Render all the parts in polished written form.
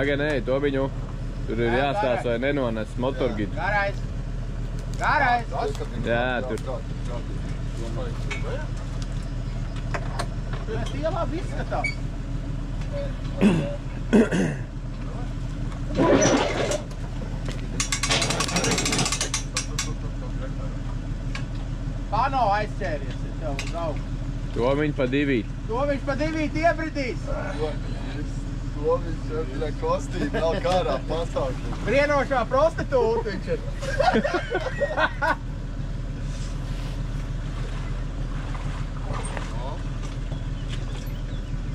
Pagai, nē, to viņu. Tur ir jāstāsta, vai nenones motorgidu. Garais! Garais! Jā, tur. Tas tie labi izskatās. Kā nav aizķēries, ja tev uz augstu? To viņi pa 2. To viņš pa 2 iebridīs. To viņš ir kostīm, nav kārā pastāvīgi. Brienošā prostitūta viņš ir.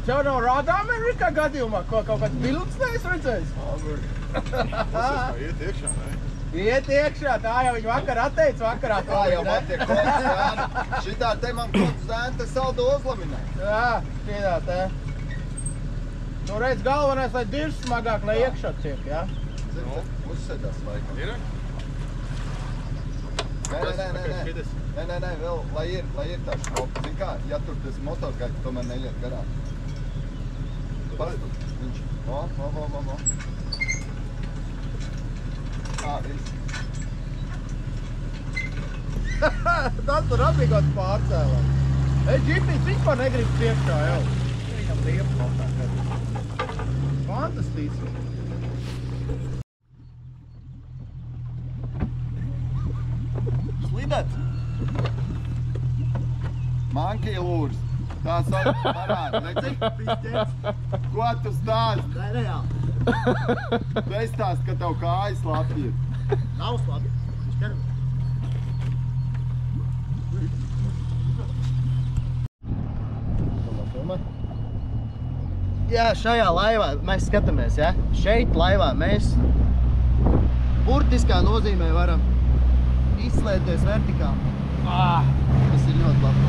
Tev nav rādā Amerikā gadījumā, kaut kāds bilds neesi redzējis? Iet iekšā, ne? Iet iekšā, tā jau viņa vakar atteica vakarā. Tā jau man tiek kods zēna. Šitā te man kods zēna, te saldo uzlaminē. Jā, šitā te. Nu redz, galvenais, lai dirs smagāk, lai iekšā ciek, jā? Uzsēdās laikam. Ir? Nē, vēl, lai ir tā škopa. Zin kā, ja tur tas motorgaļi tomēr neiet garām. Viņš, vo. Viss. Tas tur apīgāts pārcēlās. Džipīs vispār negrib priekšā jau. Viņam liepa nav tā kā. Fantastiski. Slidat? Mankija lūrs. Tā saka parāda, necik? Ko tu stāst? Nē, reāli. Tu aizstāst, ka tev kājas labi ir. Nav slabi. Viņš ķeram. Jā, šajā laivā mēs skatāmies, ja? Šeit laivā mēs burtiskā nozīmē varam izslēgties vertikāli. Tas ir ļoti labi.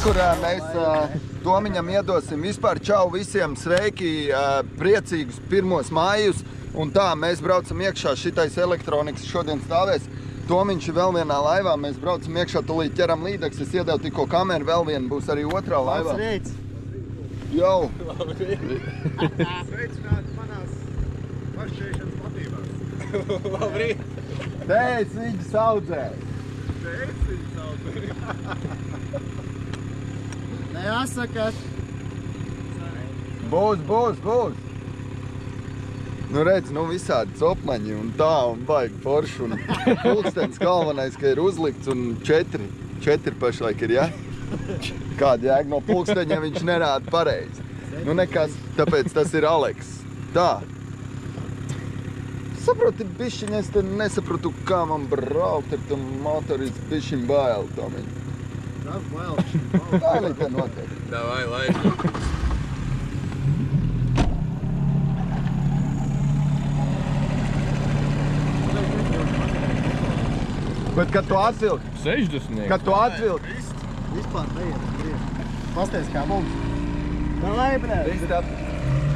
Kur mēs Tomiņam iedosim vispār čau visiem sveiki, priecīgus 1. maijus. Un tā, mēs braucam iekšā, šitais elektronikas šodien stāvēs. Tomiņš ir vēl vienā laivā, mēs braucam iekšā, tūlīt ķeram līdeks. Es iedevu tikko kameru, vēl viena būs arī otrā laivā. Sveic! Jau! Sveicināti manās pašķēšanas platībās. Labrīt! Te es viņu saudzēju. Te es viņu saudzēju. Jāsakat. Būs. Nu redz, nu visādi copmaņi un tā, un baigi forši, un pulkstenis galvenais, ka ir uzlikts, un 4 pašlaik ir, ja? Kāda jēga no pulksteņa, viņš nerāda pareizi. Nu nekas, tāpēc tas ir Aleks. Tā. Saproti, bišķiņ, es te nesapratu, kā man braukt ar tam motorīts bišķiņ baili, Tomiņ. Tas bail. Tā arī te notiek. Davai, lai. Bet, kad tu atvilki? 60. Kad tu atvilki? Vispār neiet. Pasties kā mums. Davai, brē.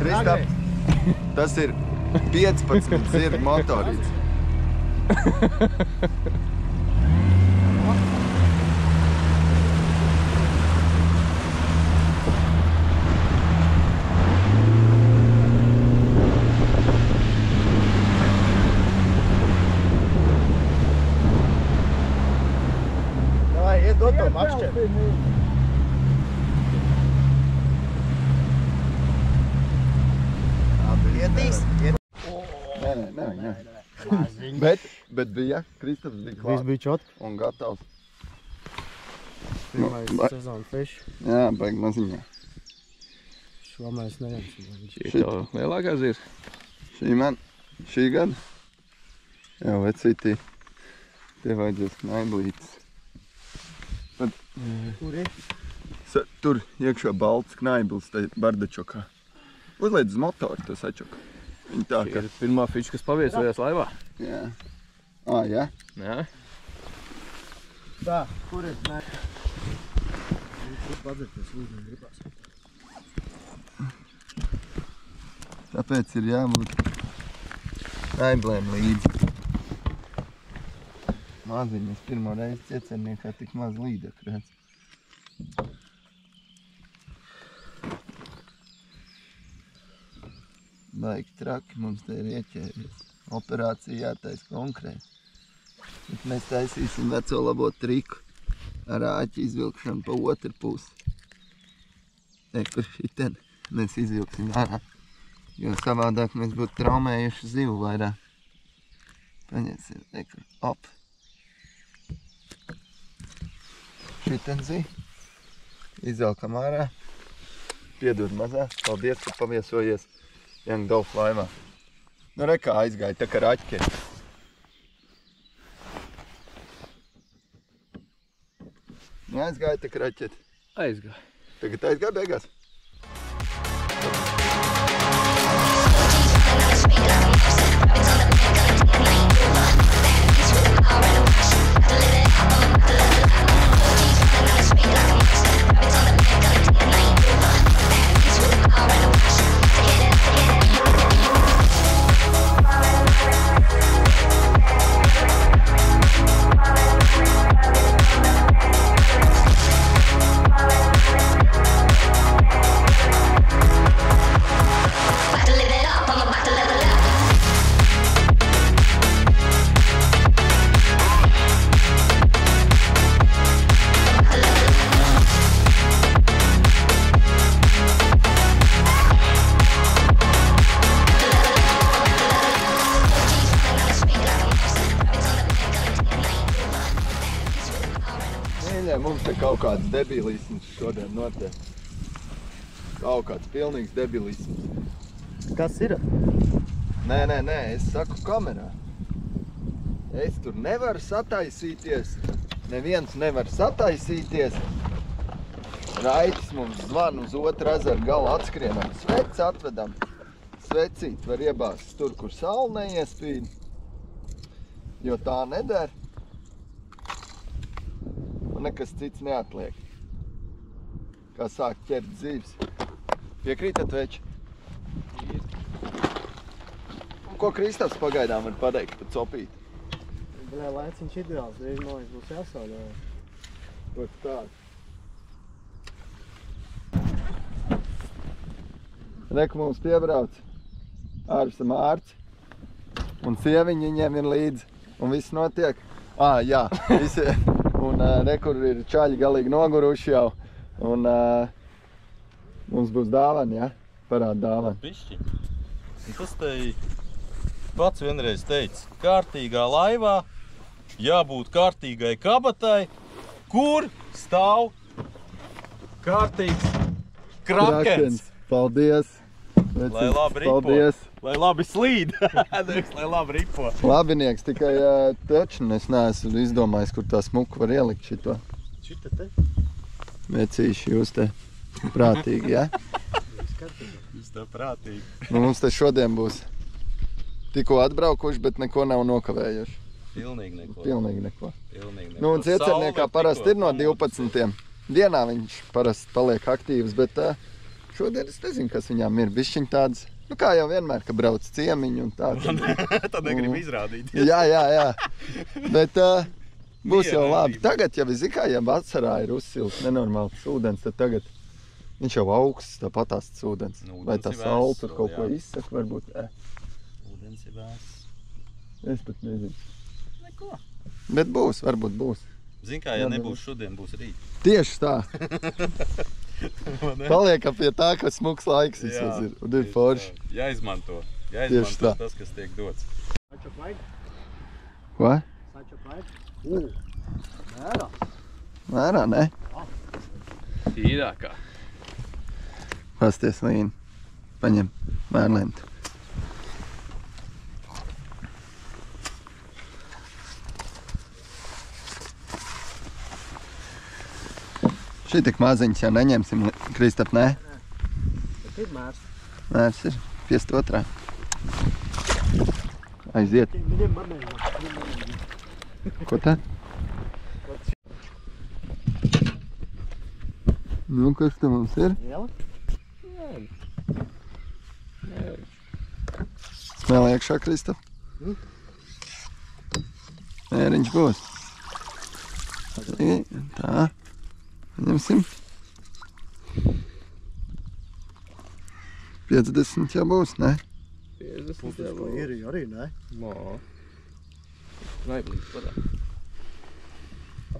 Kristap, tas ir 15 zirgu motorīts. Dod to makšķēt. Ietīs? Nē. Bet bija, Kristaps bija klāt. Viss bija čot. Un gatavs. Pirmais sezona fish. Jā, baigi maziņā. Šo mēs neņemsim. Šī ir tā lielākā zirs. Šī gada? Jā, vecītī. Tie vajadzēs knaiblītes. Kur ir? Tur iekšā balts knaiblis, te bardačokā. Uzliec uz motoru, to sačoka. Viņa tā, Šī ir pirmā fiša, kas paviesojās laivā. Jā. Jā? Jā. Tā, kur ir? Nē. Kur padzirties lūdzu gribās. Tāpēc ir jābūt aiblēm līdzi. Maziņas pirmo reizi Ciecernīkā tik maz līdzekļu redz. Baigi traki mums te ir ieķēries. Operācija jātaisa konkrēti. Bet mēs taisīsim veco labo triku ar āķi izvilkšanu pa otru pusi. Kur šiten mēs izvilksim ārā. Jo savādāk mēs būtu traumējuši zivu vairāk. Paņemsim, kur op. Šiten zi. Izvelkam ārā. Piedod mazā. Paldies, ka paviesojies Young Dolph laivā. Nu re kā aizgāja, tā kā raķi. Aizgāja tā kā raķeti. Aizgāja. Tagad aizgāja beigās. Mums te kaut kāds debilisms šodien notiek. Kaut kāds pilnīgs debilisms. Kas ir? Nē, es saku kamerā. Es tur nevaru sataisīties. Neviens nevar sataisīties. Raitis mums zvan uz otru ezeru galu atskrienam. Sveci atvedam. Svecīt var iebāzt tur, kur saule neiespīd. Jo tā neder. Un nekas cits neatliek. Kā sāk ķert dzīves. Piekrītat, veči? Un ko Kristaps pagaidām var pateikt par copīti? Bļā, laiciņš ideāls, reiz mājas būs jāsādā. Ot tādu. Reku mums piebrauc ārpusam ārci. Un sieviņi viņiem ir līdzi. Un viss notiek. Jā, visi. Un rekur ir čaļi galīgi noguruši jau. Un mums būs dāvana, ja? Parāda dāvana. Pišķi. Un tas te pats vienreiz teica, kārtīgā laivā jābūt kārtīgai kabatai, kur stāv kārtīgs krakens. Paldies. Lai labi ripo. Paldies. Lai labi slīd. Lai labi ripo. Labinieks, tikai taču es neesmu izdomājis, kur tā smuku var ielikt šito. Šita te? Vecīši, jūs te prātīgi, ja? Jūs te prātīgi. Nu, mums te šodien būs tikko atbraukuši, bet neko nav nokavējuši. Pilnīgi neko. Pilnīgi neko. Pilnīgi neko. Nu, un Ciecerniekā parasti ir no 12. dienā viņš parasti paliek aktīvs, bet šodien es nezinu, kas viņām ir. Bišķiņ tāds, nu kā jau vienmēr, ka brauc ciemiņu un tā. Tad negrib izrādīt. Jā. Bet būs jau labi. Tagad jau zikā, ja vasarā ir uzsilts nenormāls ūdens, tad tagad viņš jau augsts, tāpatās tas ūdens. Vai tā saule tur kaut ko izsaka, varbūt. Ūdens ir vēss. Es pat nezinu. Neko. Bet būs, varbūt būs. Zin kā, ja nebūs šodien, būs rīt. Tieši tā. Paliekam pie tā, ka smuks laiks vismaz ir. Un ir forši. Jāizmanto. Tieši tā. Tas, kas tiek dots. Ko? Mērā. Mērā, ne? Tīrākā. Pasties, Līna. Paņem mērlentu. Šī tik maziņas jau neņemsim, Kristap, nē? Bet ir mērs. Mērs ir. Piest otrā. Aiziet. Viņiem manējā. Ko tā? Nu, kas te mums ir? Liela? Vēl iekšā, Kristap. Mēriņš būs. Tā. Paņemsim. 50 jau būs, ne? 50 jau Ko ir arī, ne? Nā. Naiblīgs padā.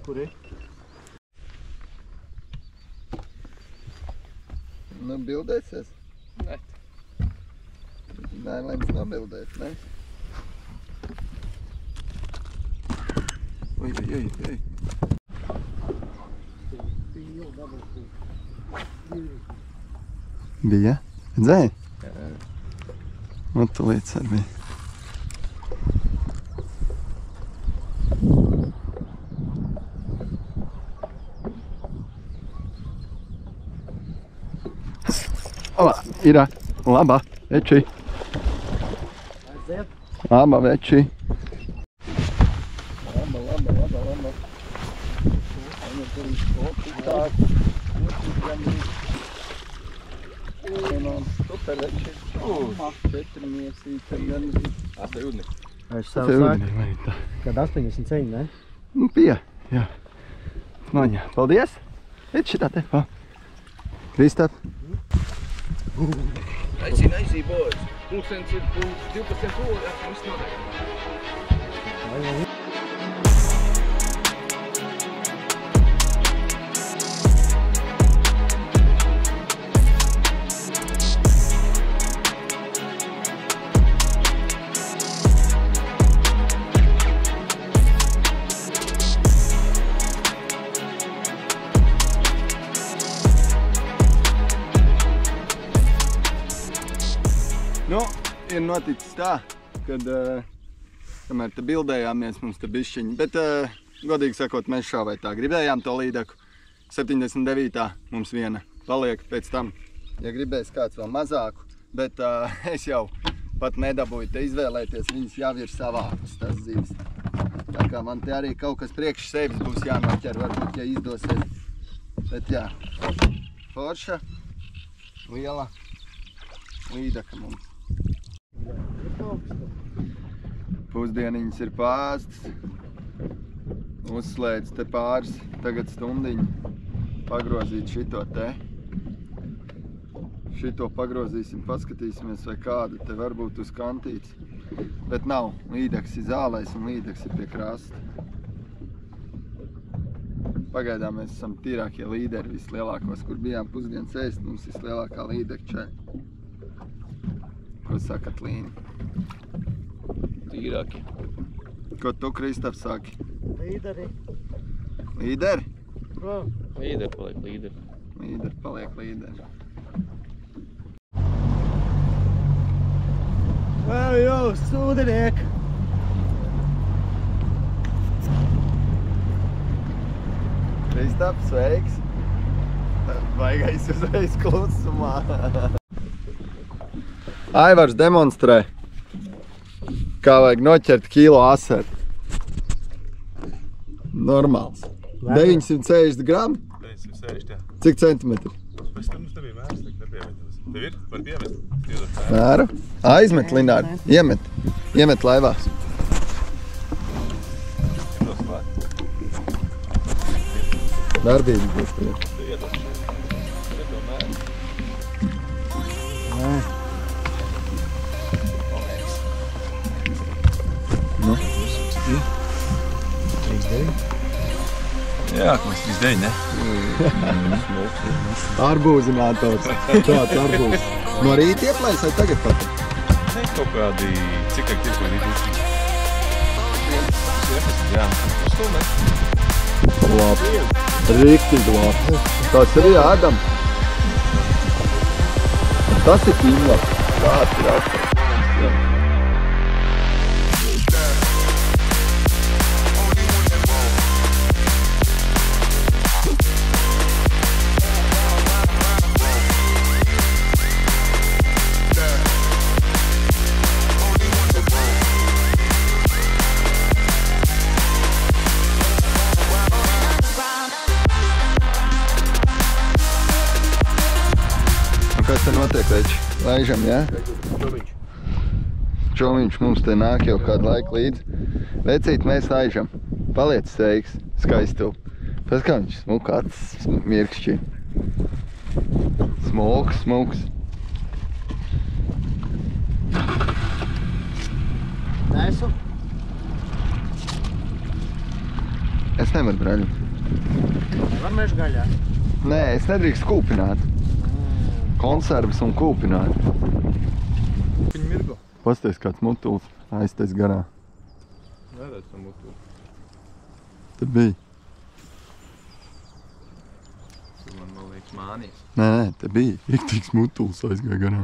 Kur ir? Nu, bildēsies? Ne. Nē, lēms nobildēt, ne? Oi. Bija? Redzēji? Jā. Nu, tu līdz ar bija. Ola, ir laba, veči. Aiziet. Laba, veči. Super, veči. 4 miesītes, gan. Asta jūdni. Es sev saku, kad 87, ne? Nu, pie, jā. Noņā. Paldies. Veči šitā te, pa. Kristap. Aizi, boys. Pulkstens ir 12 ūri, viss notiek. Nu, ir noticis tā, kad, kamēr te bildējāmies, mums te bišķiņi, bet, godīgi sakot, mēs šā vai tā gribējām to līdaku. 79. mums viena paliek pēc tam, ja gribēs kāds vēl mazāku, bet es jau pat nedabūju te izvēlēties, viņas jau ir savākas tās zivis. Tā kā man te arī kaut kas priekš sevis būs jānoķer, varbūt, ja izdosies. Bet jā, forša, liela līdaka mums. Pusdieniņas ir pāstas, uzslēdz te pāris, tagad stundiņu pagrozīt šito te. Šito pagrozīsim, paskatīsimies, vai kāda te varbūt uz kantītes. Bet nav, līdaks ir zālēs un līdaks ir pie krasta. Pagaidām mēs esam tīrākie līderi vislielākos, kur bijām pusdienas ēst, mums vislielākā līdeka čaļa. Ko sakat, Līni? Tīrāki. Ko tu, Kristap, saki? Līderi. Līderi? Līderi paliek līderi. Līderi paliek līderi. Vēl jūs, sūdinieki! Kristap, sveiks! Vaigais uzreiz klusumā. Aivars demonstrē, kā vajag noķert kilo aseru. Normāls. 960 gramu? 960, jā. Cik centimetri? Pēc tam mums nebija mērs, tak nepievietos. Tev ir? Var pievest? Mēru. Aizmet, Lināri. Iemet. Iemet laivā. Darbīgi būs priekš. Nu? 39. Jā, kaut kas 39, ne? Arbūzinātors. Tāds arbūz. No rīta ieplēs vai tagad pat? Ne, kaut kādi, cik ir ko rīt uzsīt? Jā, uz to, ne? Labi. Riktīgi labi. Tas ir jādam. Tas ir ķīmlap. Tāds ir atpēc. Aiziet, veči. Laižam, jā? Čomiņš mums te nāk jau kādu laiku līdzi. Vecīt, mēs laižam. Paliec steigs, skaistu. Pēc kā viņš smuka acis mirkšķi. Smuks. Nesu. Es nevaru braļu. Nevar mežu gaļā? Nē, es nedrīkst kūpināt. Konservas un kūpināt. Viņa mirgo. Pasties kāds mutuls aiztais garā. Neredz tam mutu. Tad bija. Man liekas mānijas. Nē, te bija. Riktīgs mutuls aizgāja garā.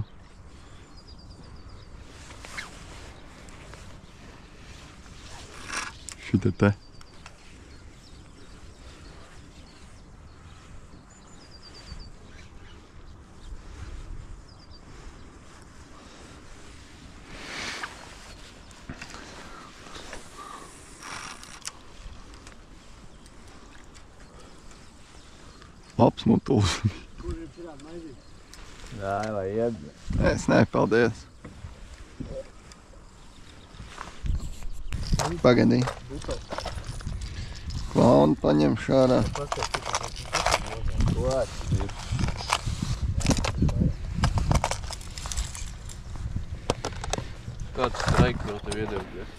Šita te. Labs mutuls. Kur ir pirāt maizīt? Jā, lai ied. Es ne, paldies. Pagaidī. Klaunu paņem šārā. Kāds straiks vēl tev iedevties?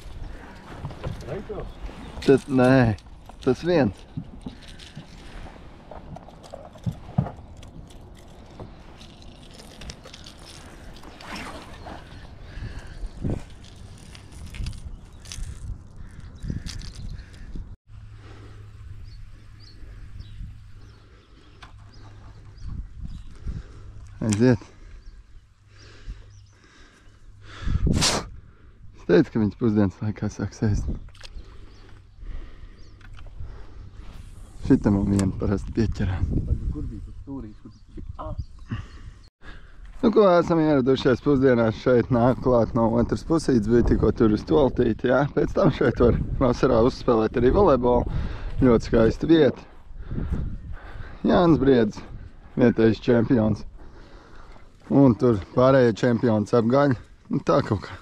Tas, nē, tas viens. Aiziet. Es teicu, ka viņš pusdienas laikā sāk sēst. Šitam man vienu parasti pieķerā. Kur bija tas stūrīs? Nu ko, esam ieradušies pusdienās šeit, nāk klāt no otras pusītes, bija tikko tur uz toltīti, jā. Pēc tam šeit var vasarā uzspēlēt arī volejbolu. Ļoti skaista vieta. Jānis Briedis, vietējais čempions. Un tur pārējie čempions apgaļ. Nu tā kaut kā.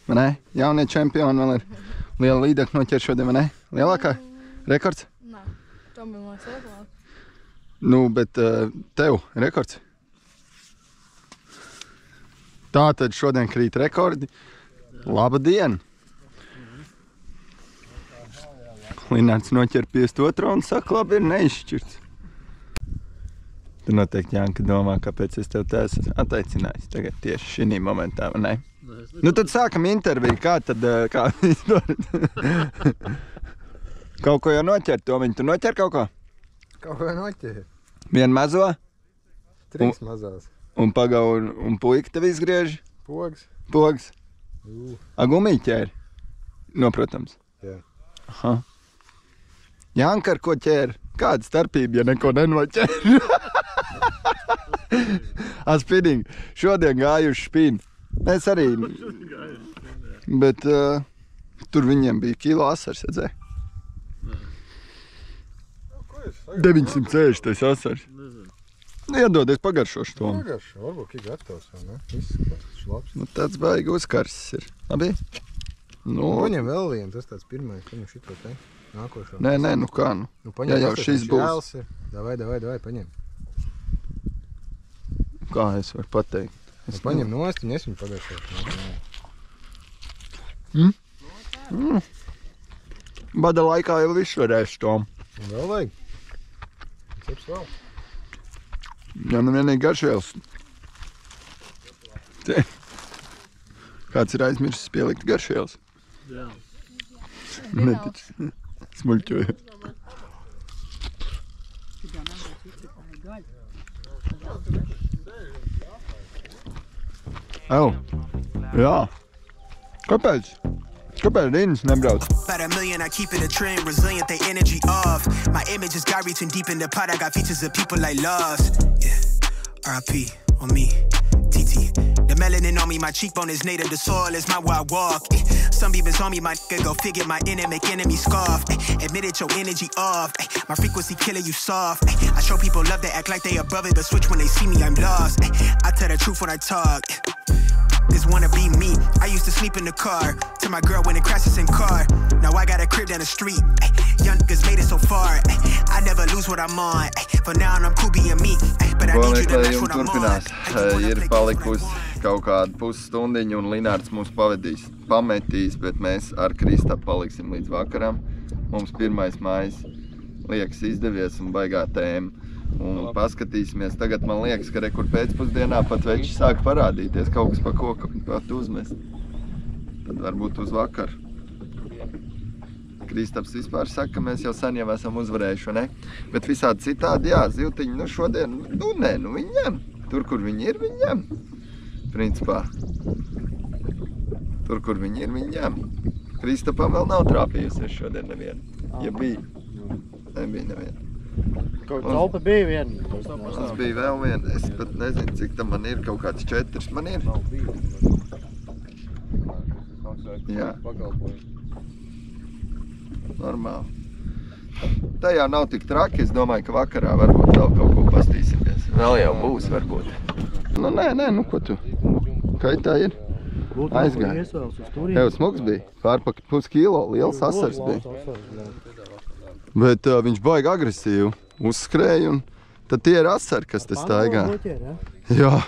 Vai ne? Jaunie čempioni vēl ir liela līdaka noķer šodien, vai ne? Lielākā? Rekords? Nē, tam ir mans rekords. Nu, bet tev rekords? Tātad šodien krīt rekordi. Laba diena! Linārds noķer 52 un saka, labi, ir neizšķirts. Tu noteikti, Janka, domā, kāpēc es tev te esmu atteicinājis tagad tieši šī momentā, vai ne? Nu, tad sākam interviju. Kā tad, kā kaut ko jau noķer, Tomiņ, tu noķer kaut ko? Kaut ko noķēri. Vienu mazo? 3 mazās. Un pagau un puika tev izgriež? Pogas. Pogas? A gumiju ķēri? No, protams. Jā. Aha. Janka, ar ko ķēri? Kāda starpība, ja neko nenoķēri? Spinning. Šodien gāju uz špīnu. Es arī. Bet tur viņiem bija kilo asars, redzēji? 960 asars. Iedodies pagaršošu to. Pagaršo, varbūt ir gatavs, vai ne? Izskatās labs. Nu, tāds baigi uzkarsis ir. Labi? Nu, Paņem vēl vienu, tas tāds pirmais, paņem šito te. Nākošo. nē, nu kā nu. Paņem, Ja jau šis būs. Davai, paņem. Kā es varu pateikt? Paņem nost, un es viņu pagaršošu. Bada laikā jau viss varēs tom. Un vēl vajag. Ceps vēl. Ja nu vienīgi garšvielas. Kāds ir aizmirsis pielikt garšvielas? Jā. Netič. Smuļķoju. Au. Jā. Kāpēc? Kāpēc Rīnas nebrauc? About a million, I keep it a trend, resilient, they energy off. My image just got reaching deep in the pot, I got features of people like lost. Yeah, R.I.P. on me, TT. The melanin on me, my cheekbone is native, the soil is my where I walk. Some beavers on me, my nigga, go figure my inner make enemy scoff. Admit it, your energy off. My frequency killer, you soft. I show people love, they act like they above it, but switch when they see me, I'm lost. I tell the truth when I talk. This wanna be me. I used to sleep in the car till my girl went and crashed the same car. Now I got a crib down the street. Young niggas made it so far. I never lose what I'm on. For now I'm cool being me. But I need you to match what I'm on. Ir palikusi kaut kāda pusstundiņa un Linārds mūs pametīs, bet mēs ar Kristapu paliksim līdz vakaram. Mums 1. maijs liekas izdevies un baigā tēma. Un paskatīsimies, tagad man liekas, ka rekur pēcpusdienā pat veči sāk parādīties, kaut kas pa ko pat uzmest. Tad varbūt uz vakaru. Kristaps vispār saka, ka mēs jau sen jau esam uzvarējuši, ne? Bet visādi citādi, jā, zivtiņi, nu šodien, viņi ņem. Tur, kur viņi ir, viņi ņem. Principā. Tur, kur viņi ir, viņi ņem. Kristapam vēl nav trāpījusies šodien neviena. Ja bija, nebija neviena. Kaut kalpa bija viena. Tas bija vēl viena. Es pat nezinu, cik tam man ir, kaut kāds 4 man ir. Jā. Normāli. Tā jau nav tik traki, es domāju, ka vakarā varbūt vēl kaut ko pastīsimies. Vēl jau būs, varbūt. Nu, nē, nu ko tu? Kā tā ir? Aizgāja. Tev smuks bija? Pārpak puskilo, liels asars bija. Bet viņš baigi agresīvi uzskrēja un tad tie ir asari, kas te staigā. Jā.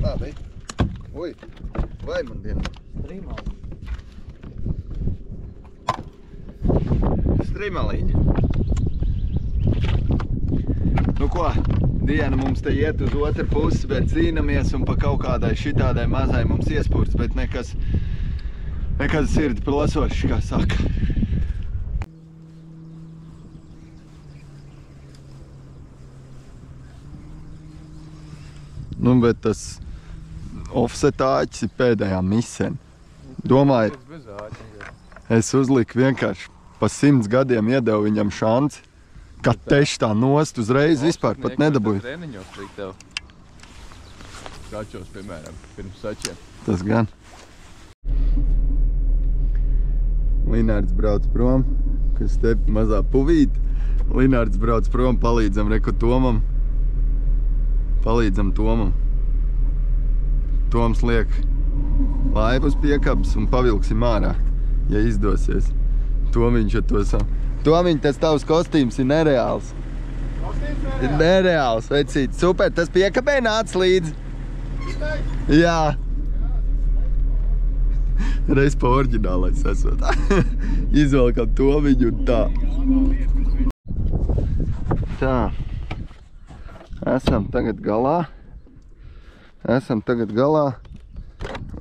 Labi. Ui, vai man diena? Strimaliņa. Nu ko? Diena mums te iet uz otru pusi, bet cīnamies un pa kaut kādai šitādai mazai mums iespūrts, bet nekas sirdi plosošs, kā saka. Nu, bet tas offsetāķis ir pēdējā misena. Domāju, es uzliku vienkārši pa 100 gadiem iedevu viņam šanci. Kad teši tā nost uzreiz vispār pat nedabūja. Treniņos līdz tev. Kačos, piemēram, pirms sačiem. Tas gan. Linārds brauc prom, kas te mazā puvīte. Linārds brauc prom, palīdzam reku Tomam. Palīdzam Tomam. Toms liek laivu uz piekabas un pavilksim ārā, ja izdosies. Tomiņš ar to savu. Tomiņ, tas tavs kostīms ir nereāls. Kostīms nereāls? Ir nereāls, vecīt. Super, tas piekabē nāc līdzi. Jā. Reiz pa oriģinālais esot. Izvelkam Tomiņu un tā. Tā. Esam tagad galā.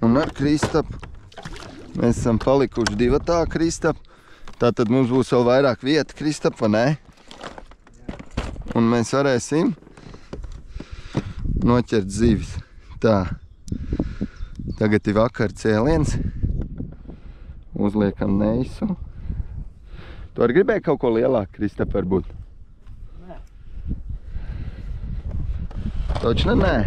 Un ar Kristapu. Mēs esam palikuši divatā Kristapu. Tātad mums būs vēl vairāk vieta, Kristap, vai ne? Un mēs varēsim noķert zivis. Tā. Tagad ir vakar cēliens. Uzliekam neisu. Tu arī gribēji kaut ko lielāk, Kristap, varbūt? Nē. Točne nē?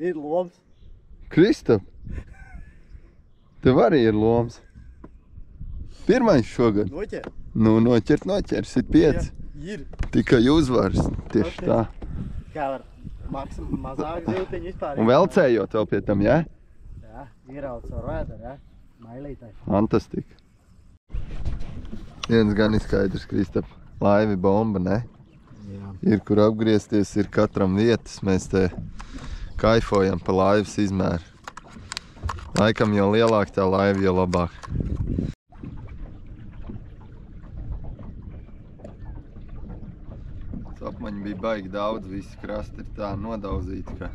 Ir loms. Kristap, tev arī ir loms. Pirmais šogad. Noķer. Nu, noķers, ir 5. Ir. Tikai uzvars, tieši tā. Kā var mazāk zivtiņu vispār. Un velcējot vēl pie tam, jā? Jā, ierauc ar rēdaru, jā? Mailītai. Fantastika. Viens gan ir skaidrs, Kristap. Laivi bomba, ne? Jā. Ir kur apgriezties, ir katram vietas. Mēs te kaifojam pa laivas izmēru. Laikam, jo lielāk tā laiva, jo labāk. Apmaņi bija baigi daudz, visi krasti ir tā nodauzīti, ka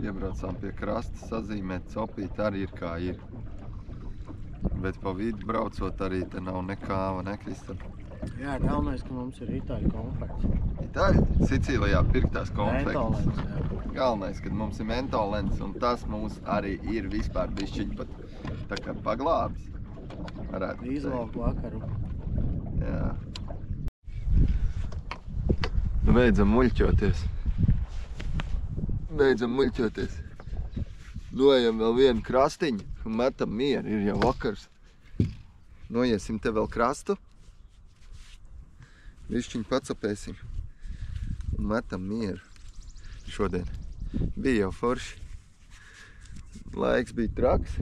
iebraucām pie krasta, sazīmēt copīt arī ir kā ir. Bet pa vidu braucot arī te nav nekāva, ne, Kristap? Jā, galvenais, ka mums ir itāļu konfekts. Itāļi? Sicīlijā pirktās konfekts. Mentolens, jā. Galvenais, kad mums ir mentolens, un tas mūs arī ir vispār bišķiņ pat tā kā paglābis. Izvalk vakaru. Jā. Nu, beidzam muļķoties. Noejam vēl vienu krastiņu un metam mieru, ir jau vakars. Noiesim te vēl krastu. Višķiņu pacapēsim un metam mieru. Šodien bija jau forši. Laiks bija traks,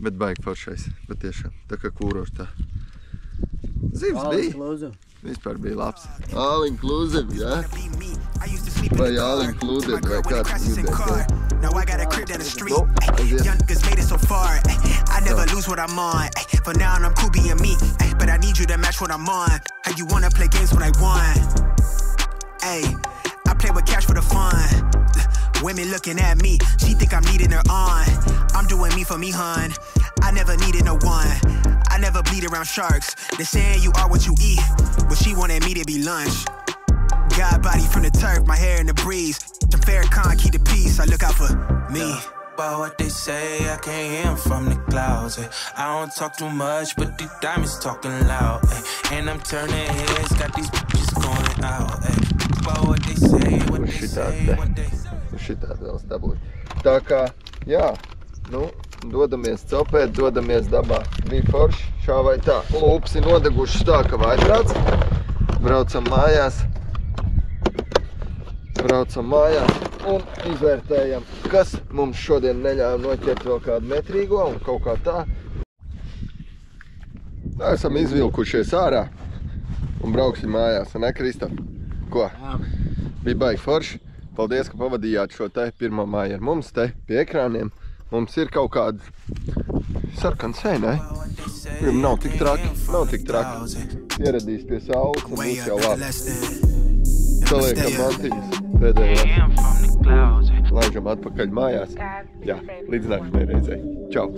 bet baigi foršais, patiešām, tā kā kūroši tā. Zivs bija. Vispār bija labs. All inclusive, jā? Vai all included, vai kāds jūdēs, Now I got a crib down the street. Young niggas made it so far. I never lose what I'm on. For now I'm cool being me, but I need you to match what I'm on. How you wanna play games when I won? I play with cash for the fun. Women looking at me, she think I'm needing her on. I'm doing me for me, hun. I never needed no one. I never bleed around sharks. They're saying you are what you eat, but she wanted me to be lunch. God body from the turf, my hair in the breeze. I'm Farrakhan, keep the peace, I look out for me. About what they say, I can't hear them from the clouds. I don't talk too much, but these diamonds talking loud. And I'm turning heads, got these bitches going out. About what they say, what they say, what they say. Šitādi vēl stabuli. Tā kā, jā, nu, dodamies copēt, dodamies dabā. Bija forši, šā vai tā. Lūpsi nodegušas tā, ka vaiprāts. Braucam mājās un izvērtējam, kas mums šodien neļāva noķert vēl kādu metrīgo un kaut kā tā. Esam izvilkušies ārā un brauksim mājās, ne, Kristap? Ko? Bija baigi forši. Paldies, ka pavadījāt šo te 1. māju ar mums te pie ekrāniem. Mums ir kaut kāda sarkana sēne, ne? Nav tik traki. Ieradīs pie saules un būs jau labi. Saliekam mantiņas pēdējās. Laižam atpakaļ mājās. Jā, līdz nākamajai reizei. Čau!